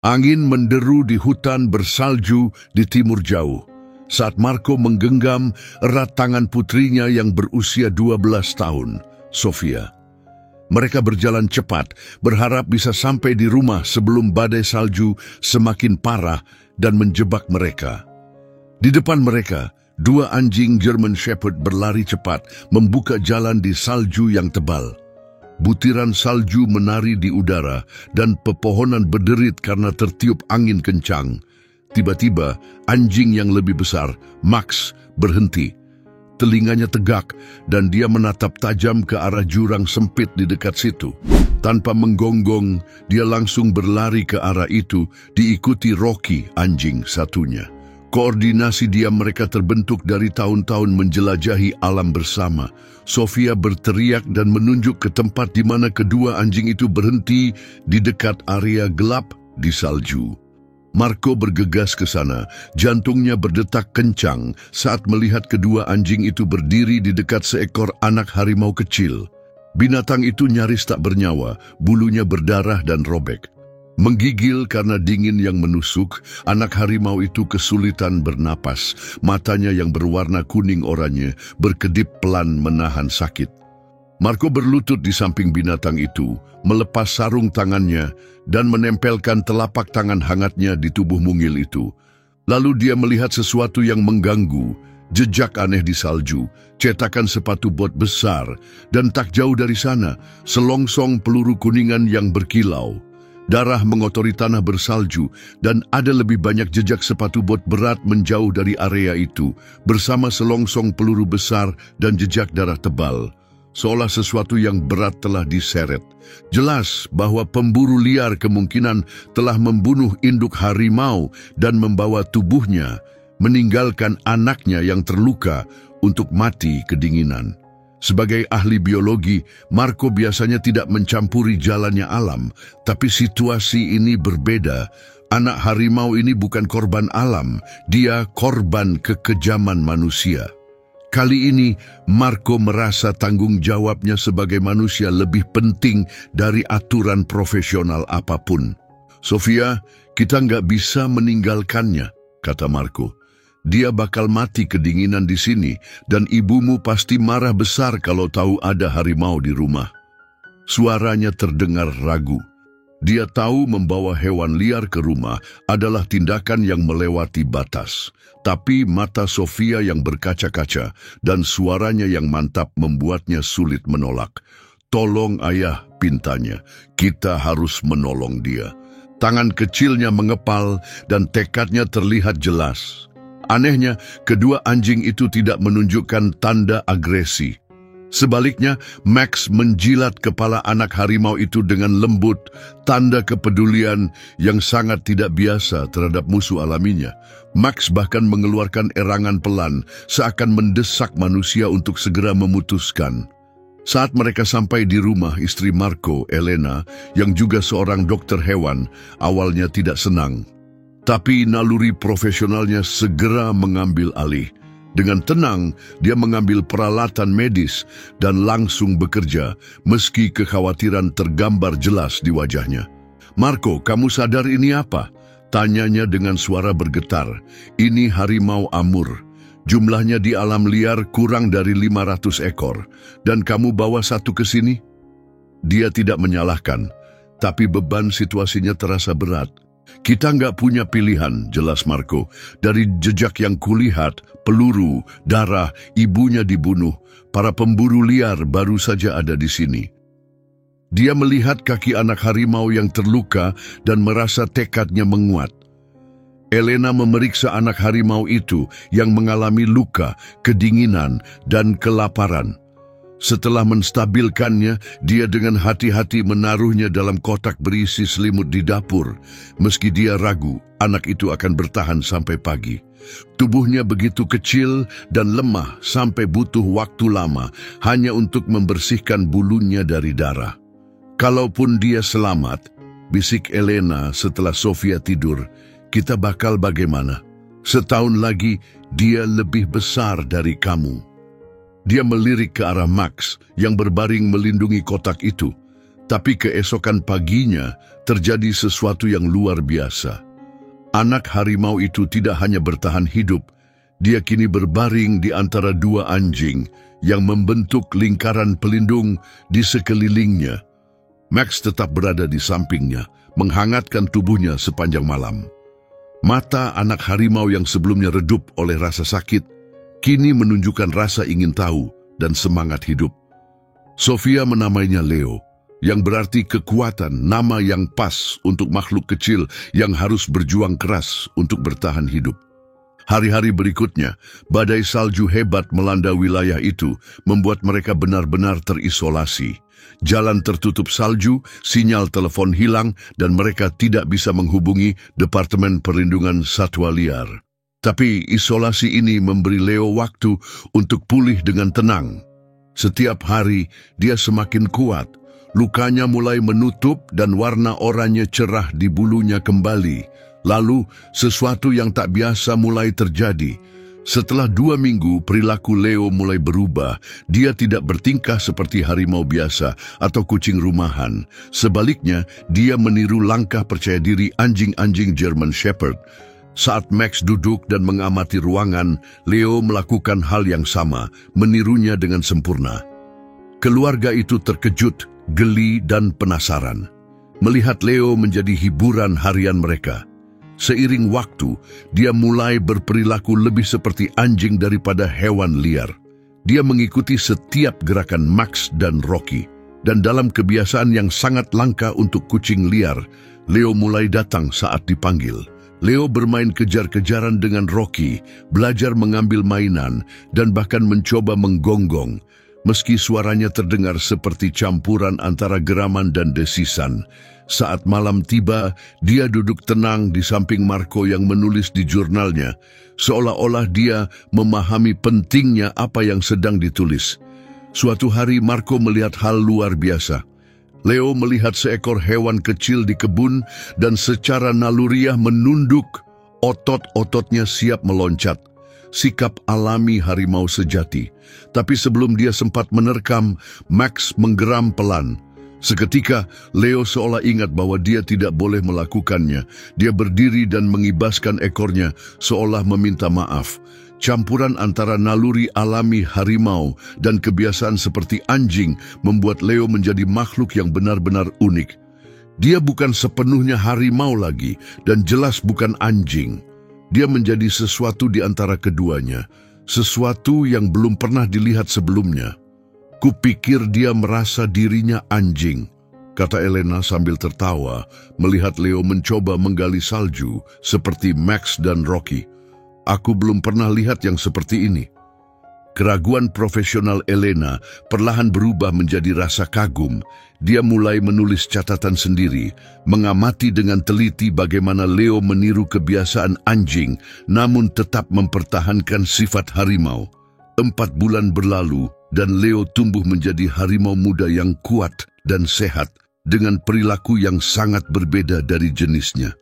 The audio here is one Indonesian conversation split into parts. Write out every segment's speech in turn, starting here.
Angin menderu di hutan bersalju di timur jauh, saat Marco menggenggam erat tangan putrinya yang berusia 12 tahun, Sofia. Mereka berjalan cepat, berharap bisa sampai di rumah sebelum badai salju semakin parah dan menjebak mereka. Di depan mereka, dua anjing German Shepherd berlari cepat, membuka jalan di salju yang tebal. Butiran salju menari di udara dan pepohonan berderit karena tertiup angin kencang. Tiba-tiba, anjing yang lebih besar, Max, berhenti. Telinganya tegak dan dia menatap tajam ke arah jurang sempit di dekat situ. Tanpa menggonggong, dia langsung berlari ke arah itu, diikuti Rocky, anjing satunya. Koordinasi diam mereka terbentuk dari tahun-tahun menjelajahi alam bersama. Sofia berteriak dan menunjuk ke tempat di mana kedua anjing itu berhenti di dekat area gelap di salju. Marco bergegas ke sana, jantungnya berdetak kencang saat melihat kedua anjing itu berdiri di dekat seekor anak harimau kecil. Binatang itu nyaris tak bernyawa, bulunya berdarah dan robek. Menggigil karena dingin yang menusuk, anak harimau itu kesulitan bernapas. Matanya yang berwarna kuning oranye berkedip pelan menahan sakit. Marco berlutut di samping binatang itu, melepas sarung tangannya dan menempelkan telapak tangan hangatnya di tubuh mungil itu. Lalu dia melihat sesuatu yang mengganggu, jejak aneh di salju, cetakan sepatu bot besar, dan tak jauh dari sana, selongsong peluru kuningan yang berkilau. Darah mengotori tanah bersalju dan ada lebih banyak jejak sepatu bot berat menjauh dari area itu bersama selongsong peluru besar dan jejak darah tebal. Seolah sesuatu yang berat telah diseret. Jelas bahwa pemburu liar kemungkinan telah membunuh induk harimau dan membawa tubuhnya, meninggalkan anaknya yang terluka untuk mati kedinginan. Sebagai ahli biologi, Marco biasanya tidak mencampuri jalannya alam, tapi situasi ini berbeda. Anak harimau ini bukan korban alam, dia korban kekejaman manusia. Kali ini, Marco merasa tanggung jawabnya sebagai manusia lebih penting dari aturan profesional apapun. Sofia, kita nggak bisa meninggalkannya, kata Marco. Dia bakal mati kedinginan di sini dan ibumu pasti marah besar kalau tahu ada harimau di rumah. Suaranya terdengar ragu. Dia tahu membawa hewan liar ke rumah adalah tindakan yang melewati batas. Tapi mata Sofia yang berkaca-kaca dan suaranya yang mantap membuatnya sulit menolak. Tolong ayah, pintanya. Kita harus menolong dia. Tangan kecilnya mengepal dan tekadnya terlihat jelas. Anehnya, kedua anjing itu tidak menunjukkan tanda agresi. Sebaliknya, Max menjilat kepala anak harimau itu dengan lembut, tanda kepedulian yang sangat tidak biasa terhadap musuh alaminya. Max bahkan mengeluarkan erangan pelan, seakan mendesak manusia untuk segera memutuskan. Saat mereka sampai di rumah istri Marco, Elena, yang juga seorang dokter hewan, awalnya tidak senang. Tapi naluri profesionalnya segera mengambil alih. Dengan tenang, dia mengambil peralatan medis dan langsung bekerja, meski kekhawatiran tergambar jelas di wajahnya. Marco, kamu sadar ini apa? Tanyanya dengan suara bergetar. Ini harimau Amur. Jumlahnya di alam liar kurang dari 500 ekor. Dan kamu bawa satu ke sini? Dia tidak menyalahkan, tapi beban situasinya terasa berat. Kita nggak punya pilihan, jelas Marco. Dari jejak yang kulihat, peluru, darah, ibunya dibunuh. Para pemburu liar baru saja ada di sini. Dia melihat kaki anak harimau yang terluka dan merasa tekadnya menguat. Elena memeriksa anak harimau itu yang mengalami luka, kedinginan, dan kelaparan. Setelah menstabilkannya, dia dengan hati-hati menaruhnya dalam kotak berisi selimut di dapur. Meski dia ragu, anak itu akan bertahan sampai pagi. Tubuhnya begitu kecil dan lemah sampai butuh waktu lama hanya untuk membersihkan bulunya dari darah. Kalaupun dia selamat, bisik Elena setelah Sofia tidur, kita bakal bagaimana? Setahun lagi, dia lebih besar dari kamu. Dia melirik ke arah Max yang berbaring melindungi kotak itu. Tapi keesokan paginya terjadi sesuatu yang luar biasa. Anak harimau itu tidak hanya bertahan hidup, dia kini berbaring di antara dua anjing yang membentuk lingkaran pelindung di sekelilingnya. Max tetap berada di sampingnya, menghangatkan tubuhnya sepanjang malam. Mata anak harimau yang sebelumnya redup oleh rasa sakit, kini menunjukkan rasa ingin tahu dan semangat hidup. Sofia menamainya Leo, yang berarti kekuatan, nama yang pas untuk makhluk kecil yang harus berjuang keras untuk bertahan hidup. Hari-hari berikutnya, badai salju hebat melanda wilayah itu, membuat mereka benar-benar terisolasi. Jalan tertutup salju, sinyal telepon hilang, dan mereka tidak bisa menghubungi Departemen Perlindungan Satwa Liar. Tapi isolasi ini memberi Leo waktu untuk pulih dengan tenang. Setiap hari, dia semakin kuat. Lukanya mulai menutup dan warna oranye cerah di bulunya kembali. Lalu, sesuatu yang tak biasa mulai terjadi. Setelah 2 minggu, perilaku Leo mulai berubah. Dia tidak bertingkah seperti harimau biasa atau kucing rumahan. Sebaliknya, dia meniru langkah percaya diri anjing-anjing German Shepherd. Saat Max duduk dan mengamati ruangan, Leo melakukan hal yang sama, menirunya dengan sempurna. Keluarga itu terkejut, geli dan penasaran. Melihat Leo menjadi hiburan harian mereka. Seiring waktu, dia mulai berperilaku lebih seperti anjing daripada hewan liar. Dia mengikuti setiap gerakan Max dan Rocky. Dan dalam kebiasaan yang sangat langka untuk kucing liar, Leo mulai datang saat dipanggil. Leo bermain kejar-kejaran dengan Rocky, belajar mengambil mainan, dan bahkan mencoba menggonggong. Meski suaranya terdengar seperti campuran antara geraman dan desisan. Saat malam tiba, dia duduk tenang di samping Marco yang menulis di jurnalnya, seolah-olah dia memahami pentingnya apa yang sedang ditulis. Suatu hari Marco melihat hal luar biasa. Leo melihat seekor hewan kecil di kebun dan secara naluriah menunduk, otot-ototnya siap meloncat. Sikap alami harimau sejati. Tapi sebelum dia sempat menerkam, Max menggeram pelan. Seketika, Leo seolah ingat bahwa dia tidak boleh melakukannya. Dia berdiri dan mengibaskan ekornya, seolah meminta maaf. Campuran antara naluri alami harimau dan kebiasaan seperti anjing membuat Leo menjadi makhluk yang benar-benar unik. Dia bukan sepenuhnya harimau lagi, dan jelas bukan anjing. Dia menjadi sesuatu di antara keduanya, sesuatu yang belum pernah dilihat sebelumnya. Kupikir dia merasa dirinya anjing, kata Elena sambil tertawa, melihat Leo mencoba menggali salju seperti Max dan Rocky. Aku belum pernah lihat yang seperti ini. Keraguan profesional Elena perlahan berubah menjadi rasa kagum. Dia mulai menulis catatan sendiri, mengamati dengan teliti bagaimana Leo meniru kebiasaan anjing, namun tetap mempertahankan sifat harimau. 4 bulan berlalu, dan Leo tumbuh menjadi harimau muda yang kuat dan sehat, dengan perilaku yang sangat berbeda dari jenisnya.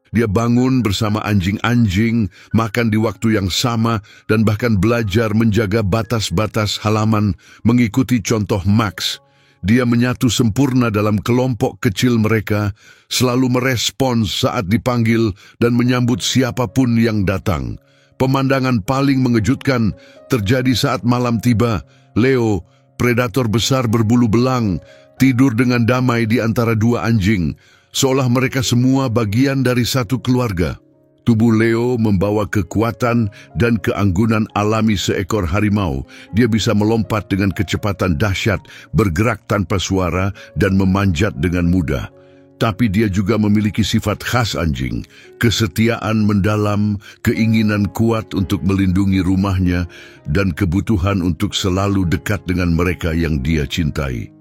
Dia bangun bersama anjing-anjing, makan di waktu yang sama, dan bahkan belajar menjaga batas-batas halaman mengikuti contoh Max. Dia menyatu sempurna dalam kelompok kecil mereka, selalu merespons saat dipanggil dan menyambut siapapun yang datang. Pemandangan paling mengejutkan terjadi saat malam tiba. Leo, predator besar berbulu belang, tidur dengan damai di antara 2 anjing, seolah mereka semua bagian dari satu keluarga. Tubuh Leo membawa kekuatan dan keanggunan alami seekor harimau. Dia bisa melompat dengan kecepatan dahsyat, bergerak tanpa suara, dan memanjat dengan mudah. Tapi dia juga memiliki sifat khas anjing, kesetiaan mendalam, keinginan kuat untuk melindungi rumahnya, dan kebutuhan untuk selalu dekat dengan mereka yang dia cintai.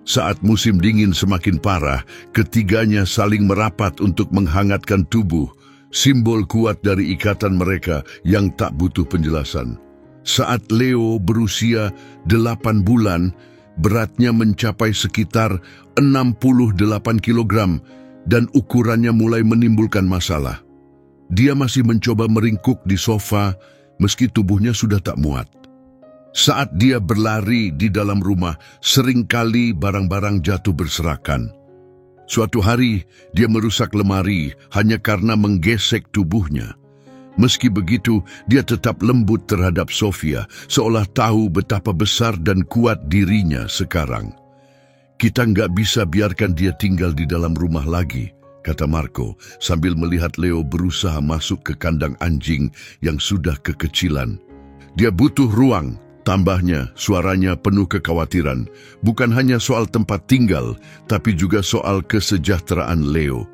Saat musim dingin semakin parah, ketiganya saling merapat untuk menghangatkan tubuh, simbol kuat dari ikatan mereka yang tak butuh penjelasan. Saat Leo berusia 8 bulan, beratnya mencapai sekitar 68 kilogram dan ukurannya mulai menimbulkan masalah. Dia masih mencoba meringkuk di sofa meski tubuhnya sudah tak muat. Saat dia berlari di dalam rumah, seringkali barang-barang jatuh berserakan. Suatu hari, dia merusak lemari hanya karena menggesek tubuhnya. Meski begitu, dia tetap lembut terhadap Sofia, seolah tahu betapa besar dan kuat dirinya sekarang. "Kita nggak bisa biarkan dia tinggal di dalam rumah lagi," kata Marco, sambil melihat Leo berusaha masuk ke kandang anjing yang sudah kekecilan. "Dia butuh ruang," tambahnya, suaranya penuh kekhawatiran. Bukan hanya soal tempat tinggal, tapi juga soal kesejahteraan Leo.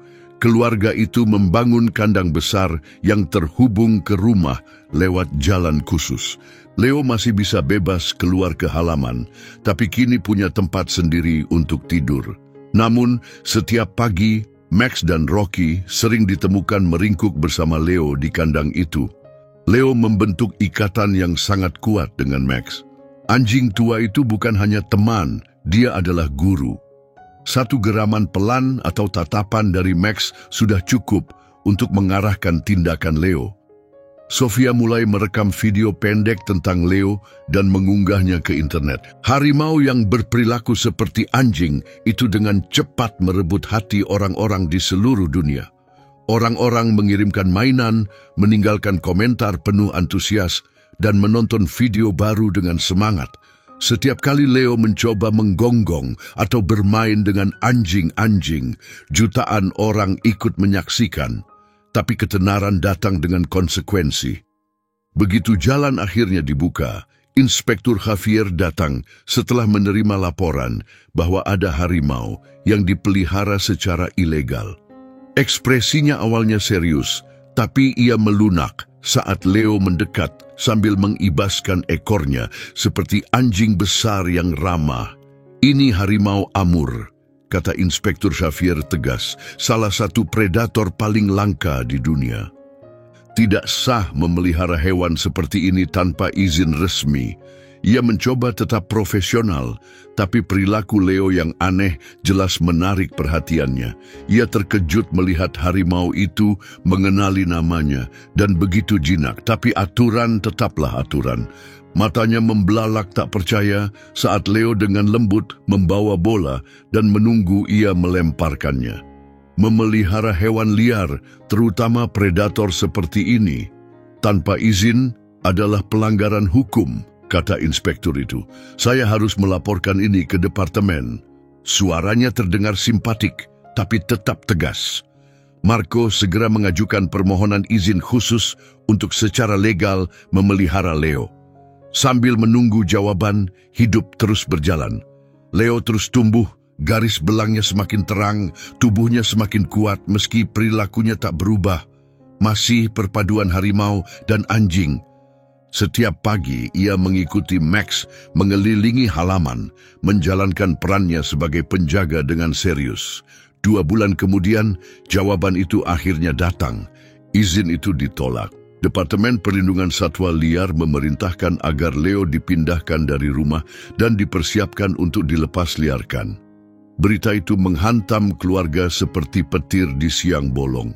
Keluarga itu membangun kandang besar yang terhubung ke rumah lewat jalan khusus. Leo masih bisa bebas keluar ke halaman, tapi kini punya tempat sendiri untuk tidur. Namun, setiap pagi, Max dan Rocky sering ditemukan meringkuk bersama Leo di kandang itu. Leo membentuk ikatan yang sangat kuat dengan Max. Anjing tua itu bukan hanya teman, dia adalah guru. Satu geraman pelan atau tatapan dari Max sudah cukup untuk mengarahkan tindakan Leo. Sofia mulai merekam video pendek tentang Leo dan mengunggahnya ke internet. Harimau yang berperilaku seperti anjing itu dengan cepat merebut hati orang-orang di seluruh dunia. Orang-orang mengirimkan mainan, meninggalkan komentar penuh antusias, dan menonton video baru dengan semangat. Setiap kali Leo mencoba menggonggong atau bermain dengan anjing-anjing, jutaan orang ikut menyaksikan, tapi ketenaran datang dengan konsekuensi. Begitu jalan akhirnya dibuka, Inspektur Javier datang setelah menerima laporan bahwa ada harimau yang dipelihara secara ilegal. Ekspresinya awalnya serius, tapi ia melunak saat Leo mendekat sambil mengibaskan ekornya seperti anjing besar yang ramah. "Ini harimau Amur," kata Inspektur Javier tegas, "salah satu predator paling langka di dunia. Tidak sah memelihara hewan seperti ini tanpa izin resmi." Ia mencoba tetap profesional, tapi perilaku Leo yang aneh jelas menarik perhatiannya. Ia terkejut melihat harimau itu mengenali namanya dan begitu jinak, tapi aturan tetaplah aturan. Matanya membelalak tak percaya saat Leo dengan lembut membawa bola dan menunggu ia melemparkannya. Memelihara hewan liar, terutama predator seperti ini, tanpa izin adalah pelanggaran hukum, kata inspektur itu. "Saya harus melaporkan ini ke departemen." Suaranya terdengar simpatik, tapi tetap tegas. Marco segera mengajukan permohonan izin khusus untuk secara legal memelihara Leo. Sambil menunggu jawaban, hidup terus berjalan. Leo terus tumbuh, garis belangnya semakin terang, tubuhnya semakin kuat meski perilakunya tak berubah. Masih perpaduan harimau dan anjing. Setiap pagi, ia mengikuti Max mengelilingi halaman, menjalankan perannya sebagai penjaga dengan serius. 2 bulan kemudian, jawaban itu akhirnya datang. Izin itu ditolak. Departemen Perlindungan Satwa Liar memerintahkan agar Leo dipindahkan dari rumah dan dipersiapkan untuk dilepas liarkan. Berita itu menghantam keluarga seperti petir di siang bolong.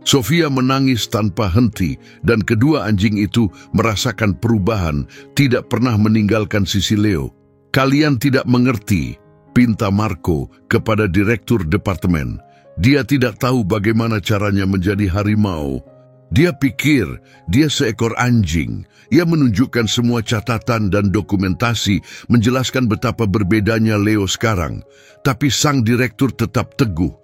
Sofia menangis tanpa henti dan kedua anjing itu merasakan perubahan, tidak pernah meninggalkan sisi Leo. "Kalian tidak mengerti," pinta Marco kepada direktur departemen. "Dia tidak tahu bagaimana caranya menjadi harimau. Dia pikir dia seekor anjing." Ia menunjukkan semua catatan dan dokumentasi menjelaskan betapa berbedanya Leo sekarang. Tapi sang direktur tetap teguh.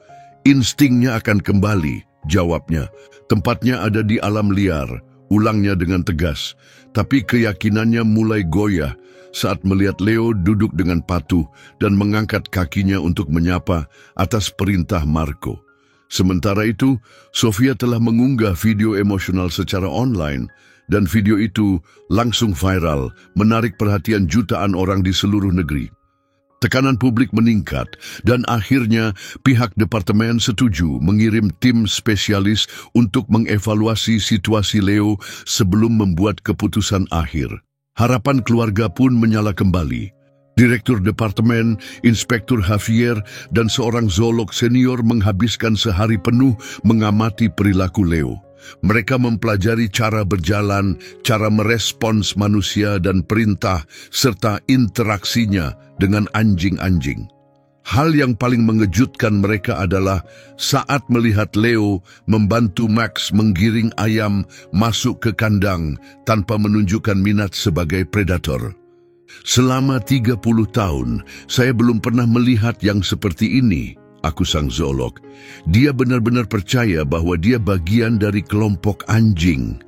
"Instingnya akan kembali," jawabnya. "Tempatnya ada di alam liar," ulangnya dengan tegas. Tapi keyakinannya mulai goyah saat melihat Leo duduk dengan patuh dan mengangkat kakinya untuk menyapa atas perintah Marco. Sementara itu, Sofia telah mengunggah video emosional secara online dan video itu langsung viral, menarik perhatian jutaan orang di seluruh negeri. Tekanan publik meningkat dan akhirnya pihak departemen setuju mengirim tim spesialis untuk mengevaluasi situasi Leo sebelum membuat keputusan akhir. Harapan keluarga pun menyala kembali. Direktur departemen, Inspektur Javier, dan seorang zoolog senior menghabiskan sehari penuh mengamati perilaku Leo. Mereka mempelajari cara berjalan, cara merespons manusia dan perintah, serta interaksinya dengan anjing-anjing. Hal yang paling mengejutkan mereka adalah saat melihat Leo membantu Max menggiring ayam masuk ke kandang tanpa menunjukkan minat sebagai predator. Selama 30 tahun, saya belum pernah melihat yang seperti ini, aku sang zoolog. Dia benar-benar percaya bahwa dia bagian dari kelompok anjing.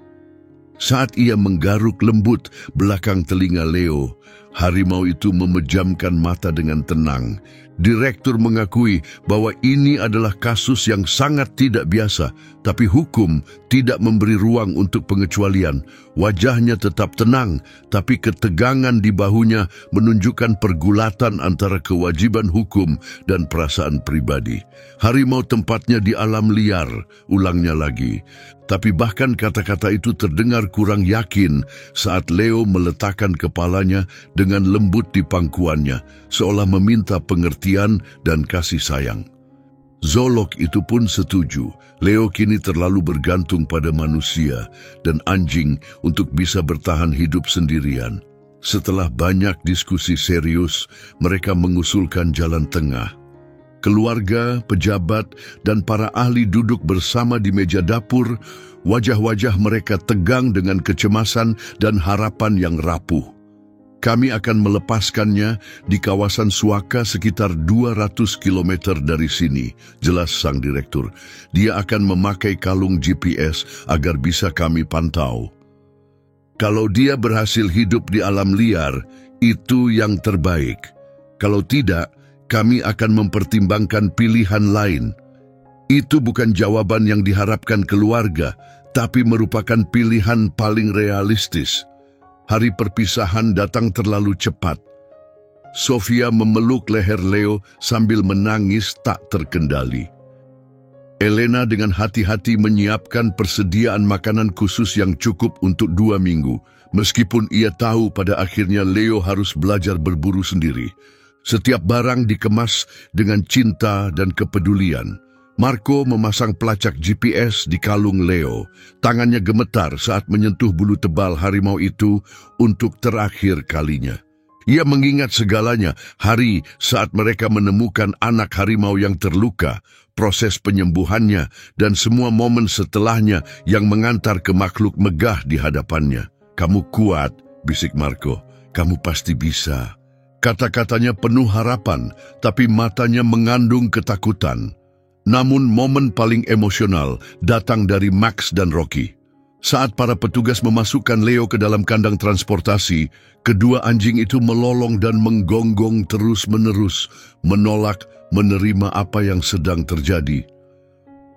Saat ia menggaruk lembut belakang telinga Leo, harimau itu memejamkan mata dengan tenang. Direktur mengakui bahwa ini adalah kasus yang sangat tidak biasa, tapi hukum tidak memberi ruang untuk pengecualian. Wajahnya tetap tenang, tapi ketegangan di bahunya menunjukkan pergulatan antara kewajiban hukum dan perasaan pribadi. Harimau tempatnya di alam liar, ulangnya lagi. Tapi bahkan kata-kata itu terdengar kurang yakin saat Leo meletakkan kepalanya dengan lembut di pangkuannya, seolah meminta pengertian dan kasih sayang. Zoolog itu pun setuju. Leo kini terlalu bergantung pada manusia dan anjing untuk bisa bertahan hidup sendirian. Setelah banyak diskusi serius, mereka mengusulkan jalan tengah. Keluarga, pejabat, dan para ahli duduk bersama di meja dapur. Wajah-wajah mereka tegang dengan kecemasan dan harapan yang rapuh. Kami akan melepaskannya di kawasan Suaka sekitar 200 km dari sini, jelas sang direktur. Dia akan memakai kalung GPS agar bisa kami pantau. Kalau dia berhasil hidup di alam liar, itu yang terbaik. Kalau tidak, kami akan mempertimbangkan pilihan lain. Itu bukan jawaban yang diharapkan keluarga, tapi merupakan pilihan paling realistis. Hari perpisahan datang terlalu cepat. Sofia memeluk leher Leo sambil menangis tak terkendali. Elena dengan hati-hati menyiapkan persediaan makanan khusus yang cukup untuk 2 minggu, meskipun ia tahu pada akhirnya Leo harus belajar berburu sendiri. Setiap barang dikemas dengan cinta dan kepedulian. Marco memasang pelacak GPS di kalung Leo. Tangannya gemetar saat menyentuh bulu tebal harimau itu untuk terakhir kalinya. Ia mengingat segalanya, hari saat mereka menemukan anak harimau yang terluka, proses penyembuhannya, dan semua momen setelahnya yang mengantar ke makhluk megah di hadapannya. "Kamu kuat," bisik Marco. "Kamu pasti bisa." Kata-katanya penuh harapan, tapi matanya mengandung ketakutan. Namun momen paling emosional datang dari Max dan Rocky. Saat para petugas memasukkan Leo ke dalam kandang transportasi, kedua anjing itu melolong dan menggonggong terus-menerus, menolak menerima apa yang sedang terjadi.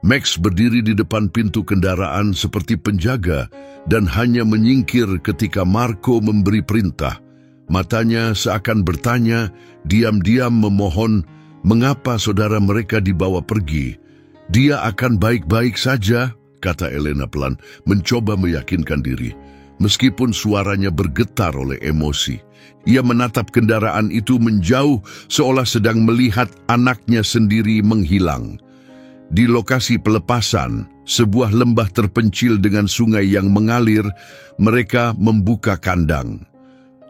Max berdiri di depan pintu kendaraan seperti penjaga dan hanya menyingkir ketika Marco memberi perintah. Matanya seakan bertanya, diam-diam memohon, mengapa saudara mereka dibawa pergi? "Dia akan baik-baik saja," kata Elena pelan, mencoba meyakinkan diri. Meskipun suaranya bergetar oleh emosi, ia menatap kendaraan itu menjauh seolah sedang melihat anaknya sendiri menghilang. Di lokasi pelepasan, sebuah lembah terpencil dengan sungai yang mengalir, mereka membuka kandang.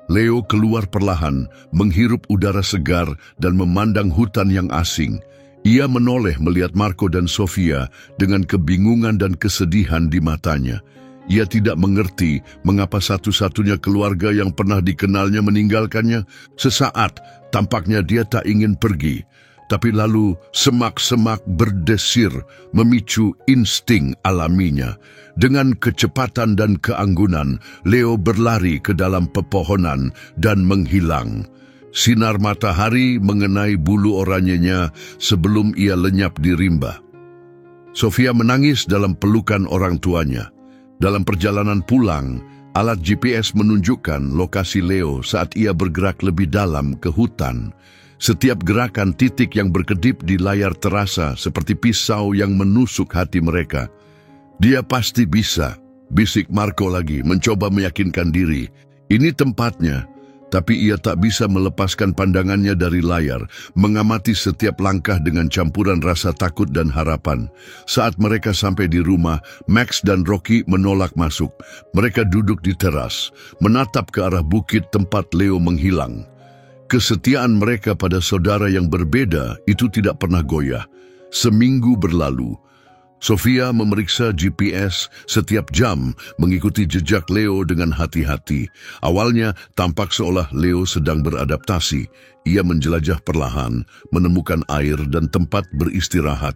Leo keluar perlahan, menghirup udara segar dan memandang hutan yang asing. Ia menoleh melihat Marco dan Sofia dengan kebingungan dan kesedihan di matanya. Ia tidak mengerti mengapa satu-satunya keluarga yang pernah dikenalnya meninggalkannya. Sesaat, tampaknya dia tak ingin pergi. Tapi lalu semak-semak berdesir memicu insting alaminya. Dengan kecepatan dan keanggunan, Leo berlari ke dalam pepohonan dan menghilang. Sinar matahari mengenai bulu oranyenya sebelum ia lenyap di rimba. Sofia menangis dalam pelukan orang tuanya. Dalam perjalanan pulang, alat GPS menunjukkan lokasi Leo saat ia bergerak lebih dalam ke hutan. Setiap gerakan titik yang berkedip di layar terasa seperti pisau yang menusuk hati mereka. "Dia pasti bisa," bisik Marco lagi, mencoba meyakinkan diri. "Ini tempatnya." Tapi ia tak bisa melepaskan pandangannya dari layar, mengamati setiap langkah dengan campuran rasa takut dan harapan. Saat mereka sampai di rumah, Max dan Rocky menolak masuk. Mereka duduk di teras, menatap ke arah bukit tempat Leo menghilang. Kesetiaan mereka pada saudara yang berbeda itu tidak pernah goyah. Seminggu berlalu. Sofia memeriksa GPS setiap jam, mengikuti jejak Leo dengan hati-hati. Awalnya tampak seolah Leo sedang beradaptasi. Ia menjelajah perlahan, menemukan air dan tempat beristirahat.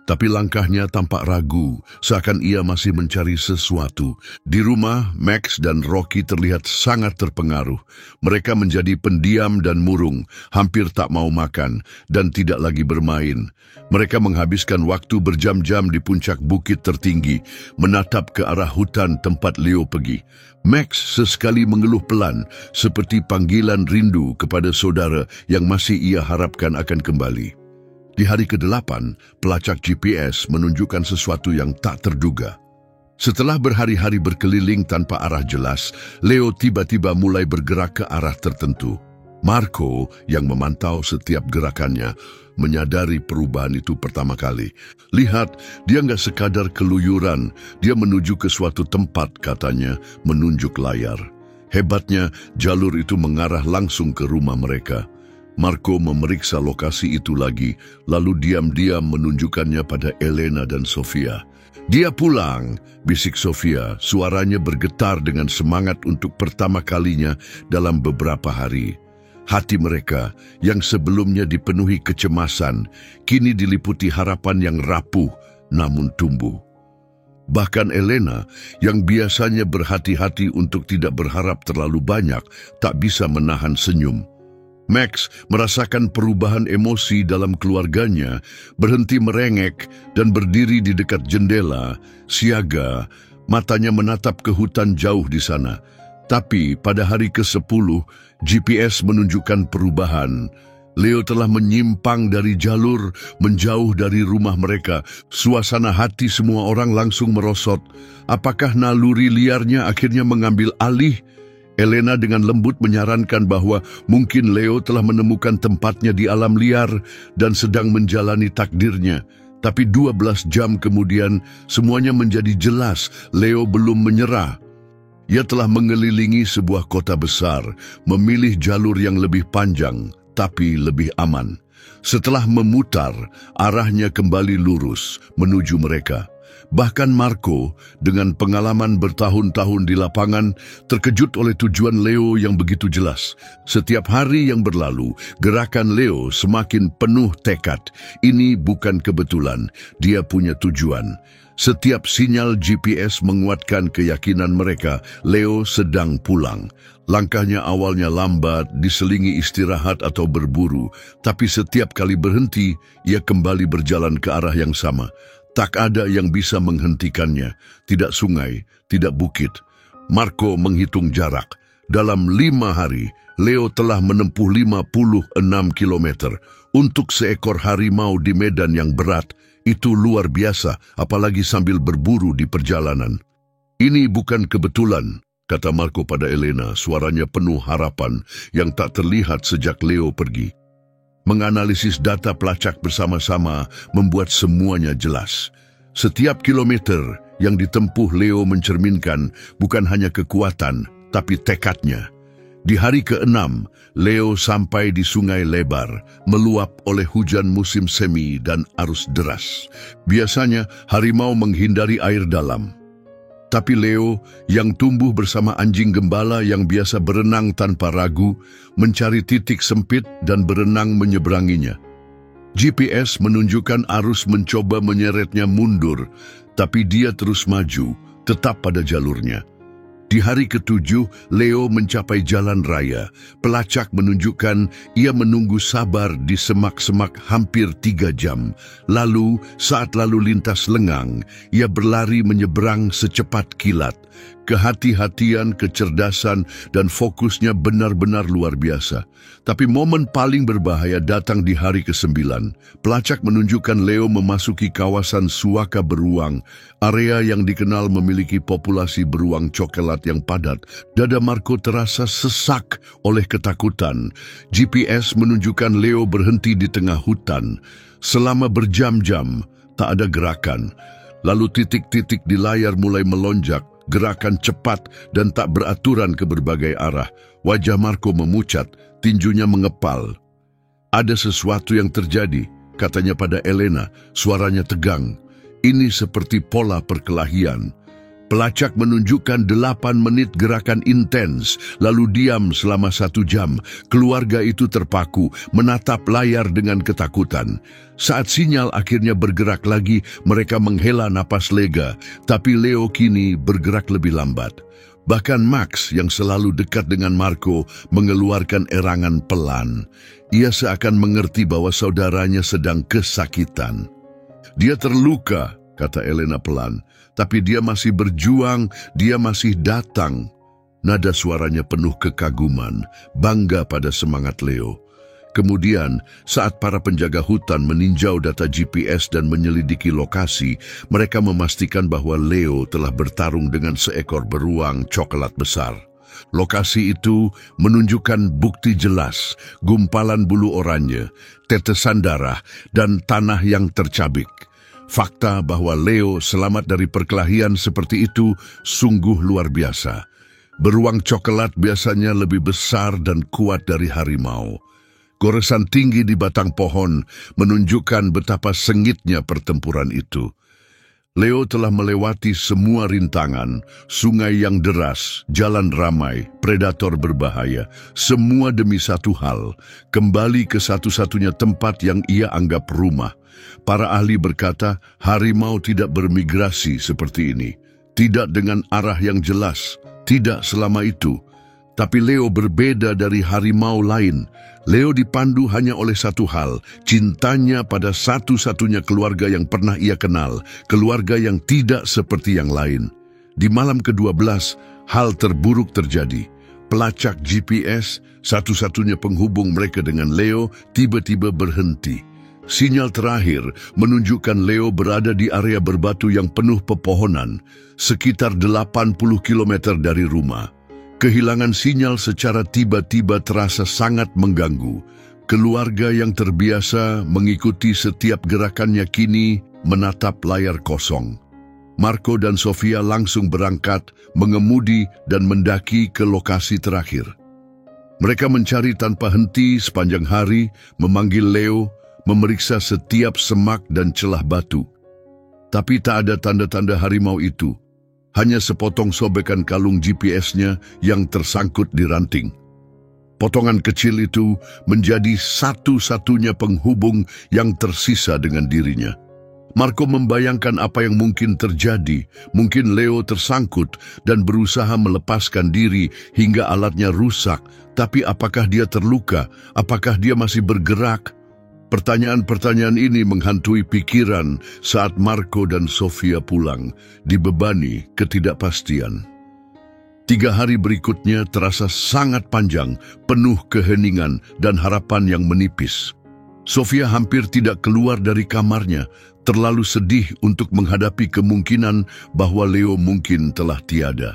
Tapi langkahnya tampak ragu, seakan ia masih mencari sesuatu. Di rumah, Max dan Rocky terlihat sangat terpengaruh. Mereka menjadi pendiam dan murung, hampir tak mau makan, dan tidak lagi bermain. Mereka menghabiskan waktu berjam-jam di puncak bukit tertinggi, menatap ke arah hutan tempat Leo pergi. Max sesekali mengeluh pelan, seperti panggilan rindu kepada saudara yang masih ia harapkan akan kembali. Di hari ke-8, pelacak GPS menunjukkan sesuatu yang tak terduga. Setelah berhari-hari berkeliling tanpa arah jelas, Leo tiba-tiba mulai bergerak ke arah tertentu. Marco, yang memantau setiap gerakannya, menyadari perubahan itu pertama kali. Lihat, dia nggak sekadar keluyuran, dia menuju ke suatu tempat, katanya, menunjuk layar. Hebatnya, jalur itu mengarah langsung ke rumah mereka. Marco memeriksa lokasi itu lagi, lalu diam-diam menunjukkannya pada Elena dan Sofia. "Dia pulang," bisik Sofia, suaranya bergetar dengan semangat untuk pertama kalinya dalam beberapa hari. Hati mereka, yang sebelumnya dipenuhi kecemasan, kini diliputi harapan yang rapuh namun tumbuh. Bahkan Elena, yang biasanya berhati-hati untuk tidak berharap terlalu banyak, tak bisa menahan senyum. Max merasakan perubahan emosi dalam keluarganya, berhenti merengek dan berdiri di dekat jendela, siaga, matanya menatap ke hutan jauh di sana. Tapi pada hari ke-10, GPS menunjukkan perubahan. Leo telah menyimpang dari jalur, menjauh dari rumah mereka. Suasana hati semua orang langsung merosot. Apakah naluri liarnya akhirnya mengambil alih? Elena dengan lembut menyarankan bahwa mungkin Leo telah menemukan tempatnya di alam liar dan sedang menjalani takdirnya. Tapi 12 jam kemudian, semuanya menjadi jelas. Leo belum menyerah. Ia telah mengelilingi sebuah kota besar, memilih jalur yang lebih panjang, tapi lebih aman. Setelah memutar, arahnya kembali lurus menuju mereka. Bahkan Marco, dengan pengalaman bertahun-tahun di lapangan, terkejut oleh tujuan Leo yang begitu jelas. Setiap hari yang berlalu, gerakan Leo semakin penuh tekad. Ini bukan kebetulan, dia punya tujuan. Setiap sinyal GPS menguatkan keyakinan mereka, Leo sedang pulang. Langkahnya awalnya lambat, diselingi istirahat atau berburu, tapi setiap kali berhenti, ia kembali berjalan ke arah yang sama. Tak ada yang bisa menghentikannya, tidak sungai, tidak bukit. Marco menghitung jarak. Dalam 5 hari, Leo telah menempuh 56 kilometer. Untuk seekor harimau di medan yang berat, itu luar biasa, apalagi sambil berburu di perjalanan. "Ini bukan kebetulan," kata Marco pada Elena, suaranya penuh harapan yang tak terlihat sejak Leo pergi. Menganalisis data pelacak bersama-sama membuat semuanya jelas. Setiap kilometer yang ditempuh Leo mencerminkan bukan hanya kekuatan, tapi tekadnya. Di hari ke-6, Leo sampai di Sungai Lebar, meluap oleh hujan musim semi dan arus deras. Biasanya harimau menghindari air dalam. Tapi Leo, yang tumbuh bersama anjing gembala yang biasa berenang tanpa ragu, mencari titik sempit dan berenang menyeberanginya. GPS menunjukkan arus mencoba menyeretnya mundur, tapi dia terus maju, tetap pada jalurnya. Di hari ke-7, Leo mencapai jalan raya. Pelacak menunjukkan ia menunggu sabar di semak-semak hampir 3 jam. Lalu, saat lalu lintas lengang, ia berlari menyeberang secepat kilat. Kehati-hatian, kecerdasan, dan fokusnya benar-benar luar biasa. Tapi momen paling berbahaya datang di hari ke-9. Pelacak menunjukkan Leo memasuki kawasan Suaka Beruang, area yang dikenal memiliki populasi beruang coklat tempat yang padat, dada Marco terasa sesak oleh ketakutan. GPS menunjukkan Leo berhenti di tengah hutan. Selama berjam-jam, tak ada gerakan. Lalu titik-titik di layar mulai melonjak, gerakan cepat dan tak beraturan ke berbagai arah. Wajah Marco memucat, tinjunya mengepal. Ada sesuatu yang terjadi, katanya pada Elena, suaranya tegang. Ini seperti pola perkelahian. Pelacak menunjukkan 8 menit gerakan intens, lalu diam selama 1 jam. Keluarga itu terpaku, menatap layar dengan ketakutan. Saat sinyal akhirnya bergerak lagi, mereka menghela napas lega, tapi Leo kini bergerak lebih lambat. Bahkan Max yang selalu dekat dengan Marco mengeluarkan erangan pelan. Ia seakan mengerti bahwa saudaranya sedang kesakitan. Dia terluka, kata Elena pelan, tapi dia masih berjuang, dia masih datang. Nada suaranya penuh kekaguman, bangga pada semangat Leo. Kemudian, saat para penjaga hutan meninjau data GPS dan menyelidiki lokasi, mereka memastikan bahwa Leo telah bertarung dengan seekor beruang coklat besar. Lokasi itu menunjukkan bukti jelas, gumpalan bulu oranye, tetesan darah, dan tanah yang tercabik. Fakta bahwa Leo selamat dari perkelahian seperti itu sungguh luar biasa. Beruang coklat biasanya lebih besar dan kuat dari harimau. Goresan tinggi di batang pohon menunjukkan betapa sengitnya pertempuran itu. Leo telah melewati semua rintangan, sungai yang deras, jalan ramai, predator berbahaya, semua demi satu hal, kembali ke satu-satunya tempat yang ia anggap rumah. Para ahli berkata, harimau tidak bermigrasi seperti ini, tidak dengan arah yang jelas, tidak selama itu. Tapi Leo berbeda dari harimau lain. Leo dipandu hanya oleh satu hal, cintanya pada satu-satunya keluarga yang pernah ia kenal, keluarga yang tidak seperti yang lain. Di malam ke-12, hal terburuk terjadi. Pelacak GPS, satu-satunya penghubung mereka dengan Leo, tiba-tiba berhenti. Sinyal terakhir menunjukkan Leo berada di area berbatu yang penuh pepohonan, sekitar 80 km dari rumah. Kehilangan sinyal secara tiba-tiba terasa sangat mengganggu. Keluarga yang terbiasa mengikuti setiap gerakannya kini menatap layar kosong. Marco dan Sofia langsung berangkat, mengemudi dan mendaki ke lokasi terakhir. Mereka mencari tanpa henti sepanjang hari, memanggil Leo, memeriksa setiap semak dan celah batu. Tapi tak ada tanda-tanda harimau itu. Hanya sepotong sobekan kalung GPS-nya yang tersangkut di ranting. Potongan kecil itu menjadi satu-satunya penghubung yang tersisa dengan dirinya. Marco membayangkan apa yang mungkin terjadi. Mungkin Leo tersangkut dan berusaha melepaskan diri hingga alatnya rusak. Tapi apakah dia terluka? Apakah dia masih bergerak? Pertanyaan-pertanyaan ini menghantui pikiran saat Marco dan Sofia pulang, dibebani ketidakpastian. 3 hari berikutnya terasa sangat panjang, penuh keheningan dan harapan yang menipis. Sofia hampir tidak keluar dari kamarnya, terlalu sedih untuk menghadapi kemungkinan bahwa Leo mungkin telah tiada.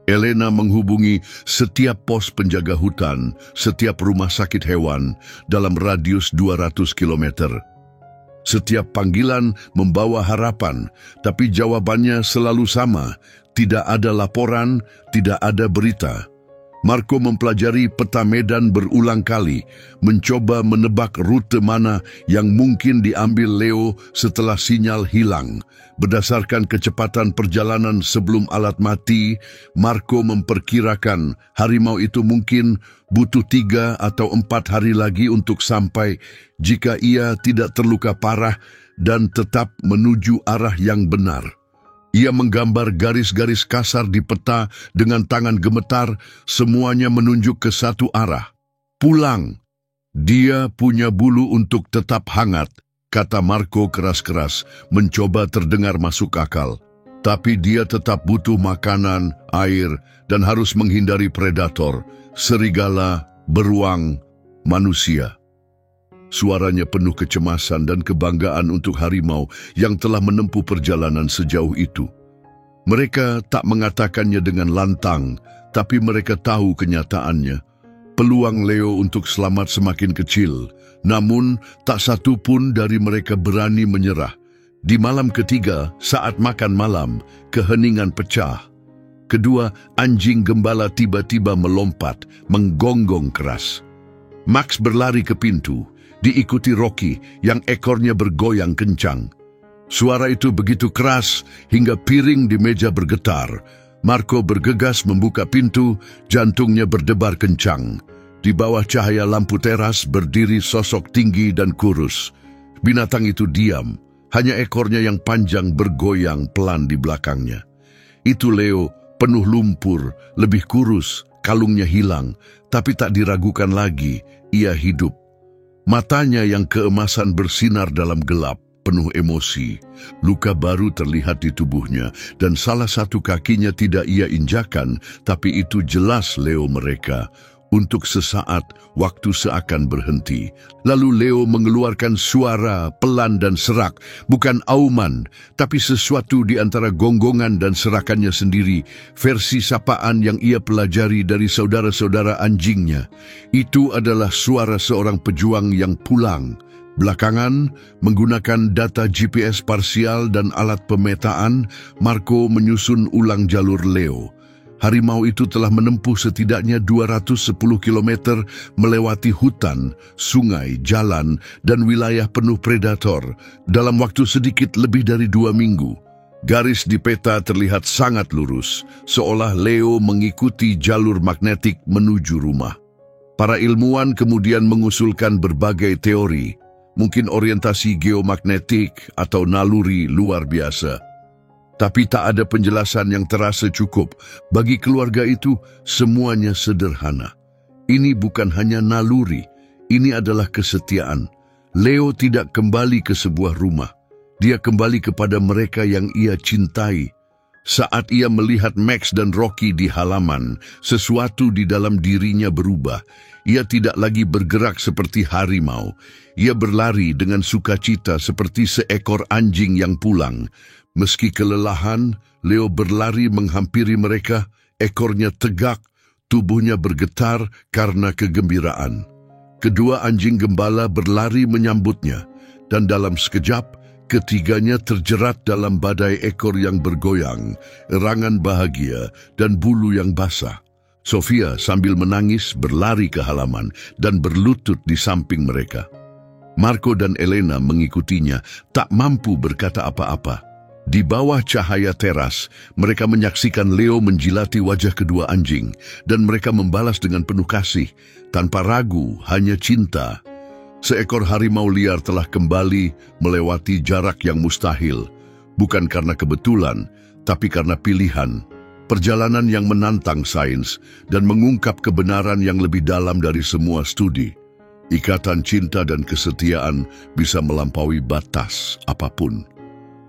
Elena menghubungi setiap pos penjaga hutan, setiap rumah sakit hewan dalam radius 200 km. Setiap panggilan membawa harapan, tapi jawabannya selalu sama. Tidak ada laporan, tidak ada berita. Marco mempelajari peta medan berulang kali, mencoba menebak rute mana yang mungkin diambil Leo setelah sinyal hilang. Berdasarkan kecepatan perjalanan sebelum alat mati, Marco memperkirakan harimau itu mungkin butuh 3 atau 4 hari lagi untuk sampai jika ia tidak terluka parah dan tetap menuju arah yang benar. Ia menggambar garis-garis kasar di peta dengan tangan gemetar, semuanya menunjuk ke satu arah. Pulang. Dia punya bulu untuk tetap hangat, kata Marco keras-keras, mencoba terdengar masuk akal. Tapi dia tetap butuh makanan, air, dan harus menghindari predator, serigala, beruang, manusia. Suaranya penuh kecemasan dan kebanggaan untuk harimau yang telah menempuh perjalanan sejauh itu. Mereka tak mengatakannya dengan lantang, tapi mereka tahu kenyataannya. Peluang Leo untuk selamat semakin kecil, namun tak satu pun dari mereka berani menyerah. Di malam ketiga, saat makan malam, keheningan pecah. Kedua anjing gembala tiba-tiba melompat, menggonggong keras. Max berlari ke pintu, diikuti Rocky yang ekornya bergoyang kencang. Suara itu begitu keras hingga piring di meja bergetar. Marco bergegas membuka pintu, jantungnya berdebar kencang. Di bawah cahaya lampu teras berdiri sosok tinggi dan kurus. Binatang itu diam, hanya ekornya yang panjang bergoyang pelan di belakangnya. Itu Leo, penuh lumpur, lebih kurus, kalungnya hilang, tapi tak diragukan lagi, ia hidup. Matanya yang keemasan bersinar dalam gelap, penuh emosi. Luka baru terlihat di tubuhnya, dan salah satu kakinya tidak ia injakan, tapi itu jelas Leo mereka. Untuk sesaat, waktu seakan berhenti. Lalu Leo mengeluarkan suara pelan dan serak, bukan auman, tapi sesuatu di antara gonggongan dan serakannya sendiri, versi sapaan yang ia pelajari dari saudara-saudara anjingnya. Itu adalah suara seorang pejuang yang pulang. Belakangan, menggunakan data GPS parsial dan alat pemetaan, Marco menyusun ulang jalur Leo. Harimau itu telah menempuh setidaknya 210 km melewati hutan, sungai, jalan, dan wilayah penuh predator dalam waktu sedikit lebih dari 2 minggu. Garis di peta terlihat sangat lurus, seolah Leo mengikuti jalur magnetik menuju rumah. Para ilmuwan kemudian mengusulkan berbagai teori, mungkin orientasi geomagnetik atau naluri luar biasa. Tapi tak ada penjelasan yang terasa cukup. Bagi keluarga itu, semuanya sederhana. Ini bukan hanya naluri, ini adalah kesetiaan. Leo tidak kembali ke sebuah rumah. Dia kembali kepada mereka yang ia cintai. Saat ia melihat Max dan Rocky di halaman, sesuatu di dalam dirinya berubah. Ia tidak lagi bergerak seperti harimau. Ia berlari dengan sukacita seperti seekor anjing yang pulang. Meski kelelahan, Leo berlari menghampiri mereka, ekornya tegak, tubuhnya bergetar karena kegembiraan. Kedua anjing gembala berlari menyambutnya, dan dalam sekejap, ketiganya terjerat dalam badai ekor yang bergoyang, erangan bahagia, dan bulu yang basah. Sofia sambil menangis berlari ke halaman dan berlutut di samping mereka. Marco dan Elena mengikutinya, tak mampu berkata apa-apa. Di bawah cahaya teras, mereka menyaksikan Leo menjilati wajah kedua anjing, dan mereka membalas dengan penuh kasih, tanpa ragu, hanya cinta. Seekor harimau liar telah kembali melewati jarak yang mustahil, bukan karena kebetulan, tapi karena pilihan. Perjalanan yang menantang sains dan mengungkap kebenaran yang lebih dalam dari semua studi. Ikatan cinta dan kesetiaan bisa melampaui batas apapun.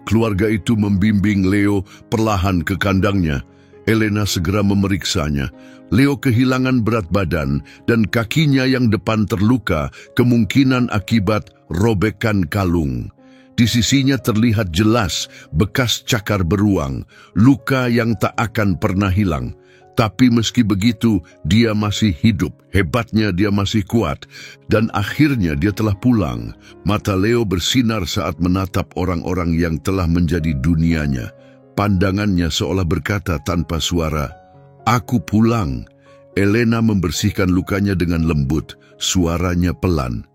Keluarga itu membimbing Leo perlahan ke kandangnya. Elena segera memeriksanya. Leo kehilangan berat badan dan kakinya yang depan terluka, kemungkinan akibat robekan kalung. Di sisinya terlihat jelas bekas cakar beruang, luka yang tak akan pernah hilang. Tapi meski begitu, dia masih hidup. Hebatnya dia masih kuat. Dan akhirnya dia telah pulang. Mata Leo bersinar saat menatap orang-orang yang telah menjadi dunianya. Pandangannya seolah berkata tanpa suara, "Aku pulang." Elena membersihkan lukanya dengan lembut, suaranya pelan.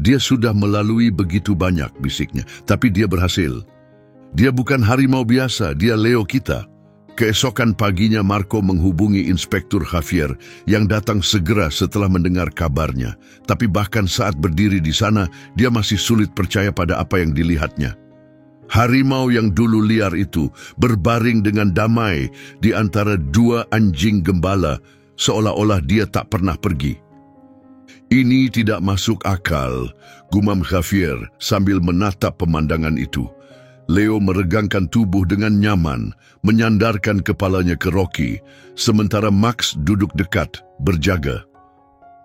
"Dia sudah melalui begitu banyak," bisiknya, "tapi dia berhasil. Dia bukan harimau biasa, dia Leo kita." Keesokan paginya Marco menghubungi Inspektur Javier yang datang segera setelah mendengar kabarnya. Tapi bahkan saat berdiri di sana, dia masih sulit percaya pada apa yang dilihatnya. Harimau yang dulu liar itu berbaring dengan damai di antara dua anjing gembala, seolah-olah dia tak pernah pergi. "Ini tidak masuk akal," gumam Javier sambil menatap pemandangan itu. Leo meregangkan tubuh dengan nyaman, menyandarkan kepalanya ke Rocky, sementara Max duduk dekat, berjaga.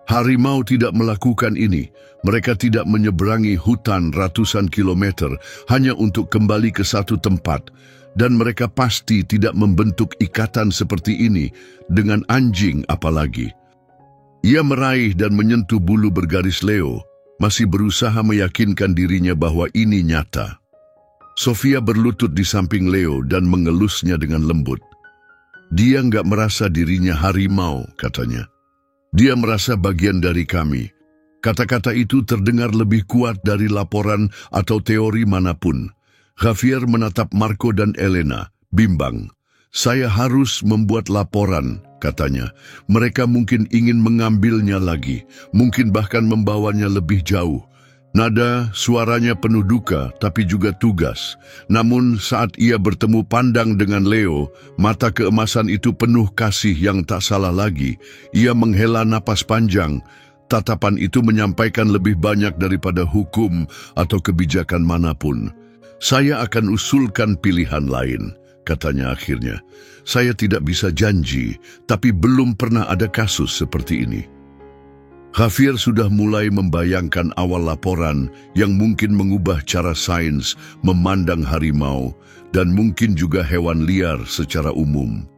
Harimau tidak melakukan ini. Mereka tidak menyeberangi hutan ratusan kilometer hanya untuk kembali ke satu tempat. dan mereka pasti tidak membentuk ikatan seperti ini dengan anjing apalagi. Ia meraih dan menyentuh bulu bergaris Leo, masih berusaha meyakinkan dirinya bahwa ini nyata. Sofia berlutut di samping Leo dan mengelusnya dengan lembut. Dia nggak merasa dirinya harimau, katanya. Dia merasa bagian dari kami. Kata-kata itu terdengar lebih kuat dari laporan atau teori manapun. Javier menatap Marco dan Elena, bimbang. Saya harus membuat laporan, katanya. Mereka mungkin ingin mengambilnya lagi, mungkin bahkan membawanya lebih jauh. Nada suaranya penuh duka, tapi juga tugas. Namun saat ia bertemu pandang dengan Leo, mata keemasan itu penuh kasih yang tak salah lagi. Ia menghela napas panjang. Tatapan itu menyampaikan lebih banyak daripada hukum atau kebijakan manapun. Saya akan usulkan pilihan lain, katanya akhirnya. Saya tidak bisa janji, tapi belum pernah ada kasus seperti ini. Javier sudah mulai membayangkan awal laporan yang mungkin mengubah cara sains memandang harimau dan mungkin juga hewan liar secara umum.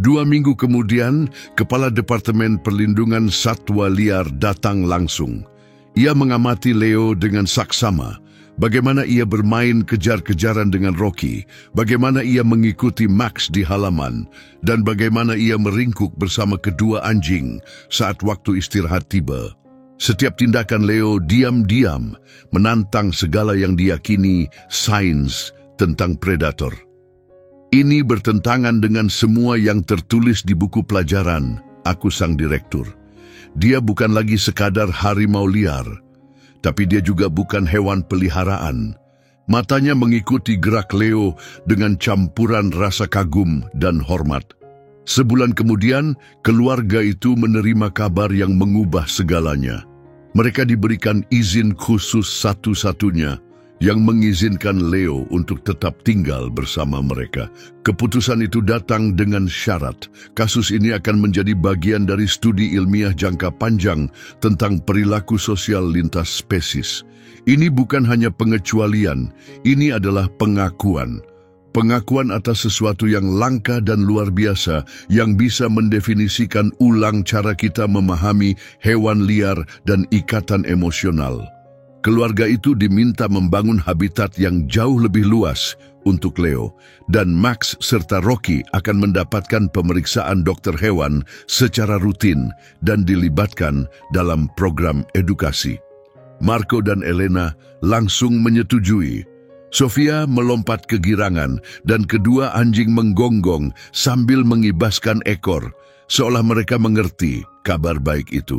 2 minggu kemudian, Kepala Departemen Perlindungan Satwa Liar datang langsung. Ia mengamati Leo dengan saksama. Bagaimana ia bermain kejar-kejaran dengan Rocky, bagaimana ia mengikuti Max di halaman, dan bagaimana ia meringkuk bersama kedua anjing saat waktu istirahat tiba. Setiap tindakan Leo diam-diam menantang segala yang diyakini sains tentang predator. Ini bertentangan dengan semua yang tertulis di buku pelajaran, aku sang direktur. Dia bukan lagi sekadar harimau liar, tapi dia juga bukan hewan peliharaan. Matanya mengikuti gerak Leo dengan campuran rasa kagum dan hormat. Sebulan kemudian, keluarga itu menerima kabar yang mengubah segalanya. Mereka diberikan izin khusus satu-satunya yang mengizinkan Leo untuk tetap tinggal bersama mereka. Keputusan itu datang dengan syarat. Kasus ini akan menjadi bagian dari studi ilmiah jangka panjang tentang perilaku sosial lintas spesies. Ini bukan hanya pengecualian, ini adalah pengakuan. Pengakuan atas sesuatu yang langka dan luar biasa yang bisa mendefinisikan ulang cara kita memahami hewan liar dan ikatan emosional. Keluarga itu diminta membangun habitat yang jauh lebih luas untuk Leo, dan Max serta Rocky akan mendapatkan pemeriksaan dokter hewan secara rutin dan dilibatkan dalam program edukasi. Marco dan Elena langsung menyetujui. Sofia melompat kegirangan dan kedua anjing menggonggong sambil mengibaskan ekor, seolah mereka mengerti kabar baik itu.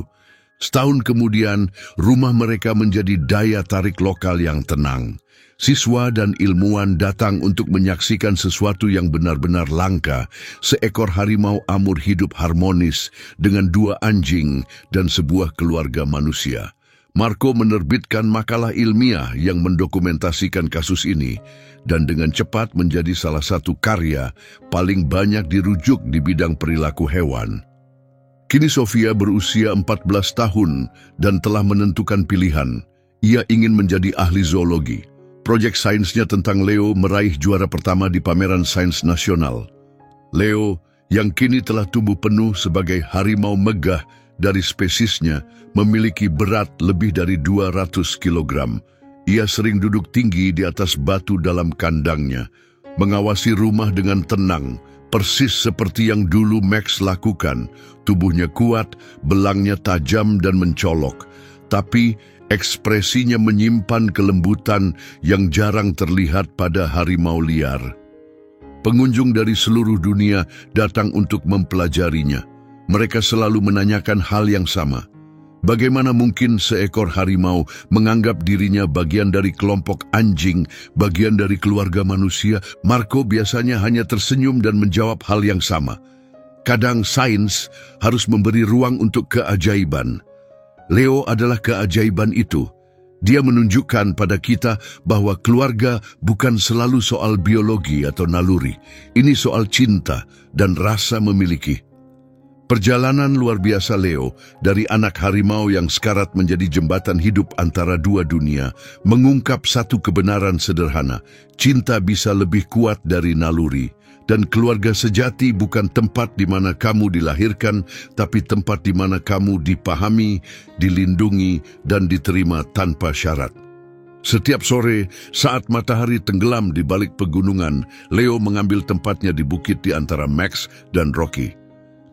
Setahun kemudian, rumah mereka menjadi daya tarik lokal yang tenang. Siswa dan ilmuwan datang untuk menyaksikan sesuatu yang benar-benar langka, seekor harimau Amur hidup harmonis dengan 2 anjing dan sebuah keluarga manusia. Marco menerbitkan makalah ilmiah yang mendokumentasikan kasus ini, dan dengan cepat menjadi salah satu karya paling banyak dirujuk di bidang perilaku hewan. Kini Sofia berusia 14 tahun dan telah menentukan pilihan. Ia ingin menjadi ahli zoologi. Proyek sainsnya tentang Leo meraih juara pertama di pameran sains nasional. Leo, yang kini telah tumbuh penuh sebagai harimau megah dari spesiesnya, memiliki berat lebih dari 200 kg. Ia sering duduk tinggi di atas batu dalam kandangnya, mengawasi rumah dengan tenang, persis seperti yang dulu Max lakukan. Tubuhnya kuat, belangnya tajam dan mencolok, tapi ekspresinya menyimpan kelembutan yang jarang terlihat pada harimau liar. Pengunjung dari seluruh dunia datang untuk mempelajarinya. Mereka selalu menanyakan hal yang sama. Bagaimana mungkin seekor harimau menganggap dirinya bagian dari kelompok anjing, bagian dari keluarga manusia? Marco biasanya hanya tersenyum dan menjawab hal yang sama. Kadang sains harus memberi ruang untuk keajaiban. Leo adalah keajaiban itu. Dia menunjukkan pada kita bahwa keluarga bukan selalu soal biologi atau naluri. Ini soal cinta dan rasa memiliki. Perjalanan luar biasa Leo, dari anak harimau yang sekarat menjadi jembatan hidup antara dua dunia, mengungkap satu kebenaran sederhana: cinta bisa lebih kuat dari naluri. Dan keluarga sejati bukan tempat di mana kamu dilahirkan, tapi tempat di mana kamu dipahami, dilindungi, dan diterima tanpa syarat. Setiap sore, saat matahari tenggelam di balik pegunungan, Leo mengambil tempatnya di bukit di antara Max dan Rocky.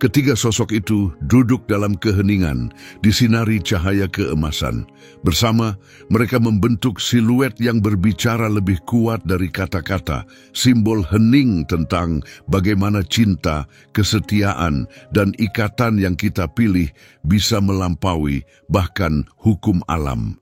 Ketiga sosok itu duduk dalam keheningan, disinari cahaya keemasan. Bersama, mereka membentuk siluet yang berbicara lebih kuat dari kata-kata, simbol hening tentang bagaimana cinta, kesetiaan, dan ikatan yang kita pilih bisa melampaui bahkan hukum alam.